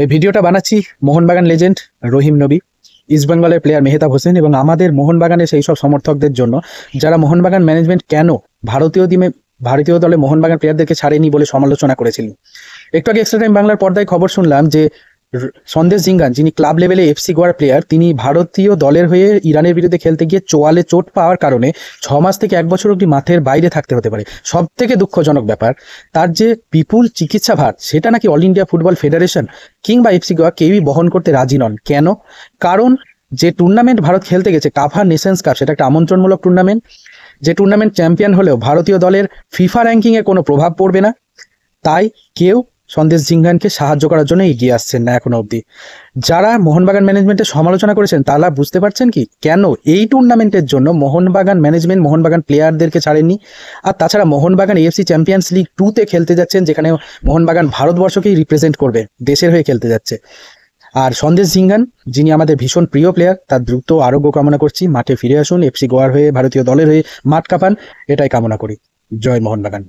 এই ভিডিওটা বানাচ্ছি মোহনবাগান লেজেন্ড রহিম নবী, ইস্টবেঙ্গলের প্লেয়ার মেহতাব হোসেন এবং আমাদের মোহনবাগানের সেই সব সমর্থকদের জন্য যারা মোহনবাগান ম্যানেজমেন্ট কেন ভারতীয় দলে মোহনবাগান প্লেয়ারদেরকে ছাড়েনি বলে সমালোচনা করেছিলেন। একটু আগে এক্সট্রা টাইম বাংলার পর্দায় খবর শুনলাম যে সন্দেশ জিঙ্গান, যিনি ক্লাব লেভেলে এফসি গোয়ার প্লেয়ার, তিনি ভারতীয় দলের হয়ে ইরানের বিরুদ্ধে খেলতে গিয়ে চোয়ালে চোট পাওয়ার কারণে 6 মাস থেকে 1 বছর অবধি মাঠের বাইরে থাকতে হতে পারে। সব থেকে দুঃখজনক ব্যাপার, তার যে বিপুল চিকিৎসা ভার সেটা নাকি অল ইন্ডিয়া ফুটবল ফেডারেশন কিংবা এফসি গোয়া কেউই বহন করতে রাজি নন। কেন? কারণ যে টুর্নামেন্ট ভারত খেলতে গেছে, কাফা নেশনস কাপ, সেটা একটা আমন্ত্রণমূলক টুর্নামেন্ট। যে টুর্নামেন্ট চ্যাম্পিয়ন হলেও ভারতীয় দলের ফিফা র্যাঙ্কিংয়ে কোনো প্রভাব পড়বে না, তাই কেউ সন্দেশ জিঙ্গানকে সাহায্য করার জন্য এগিয়ে আসছেন না এখনো অবধি। যারা মোহনবাগান ম্যানেজমেন্টের সমালোচনা করেছেন তারা বুঝতে পারছেন কি কেন এই টুর্নামেন্টের জন্য মোহনবাগান ম্যানেজমেন্ট মোহনবাগান প্লেয়ারদেরকে ছাড়েননি। আর তাছাড়া মোহনবাগান এএফসি চ্যাম্পিয়ন্স লিগ 2-তে খেলতে যাচ্ছেন, যেখানে মোহনবাগান ভারতবর্ষকেই রিপ্রেজেন্ট করবে, দেশের হয়ে খেলতে যাচ্ছে। আর সন্দেশ জিঙ্গান, যিনি আমাদের ভীষণ প্রিয় প্লেয়ার, তার দ্রুত আরোগ্য কামনা করছি। মাঠে ফিরে আসুন, এফসি গোয়ার হয়ে ভারতীয় দলের হয়ে মাঠ কাঁপান, এটাই কামনা করি। জয় মোহনবাগান।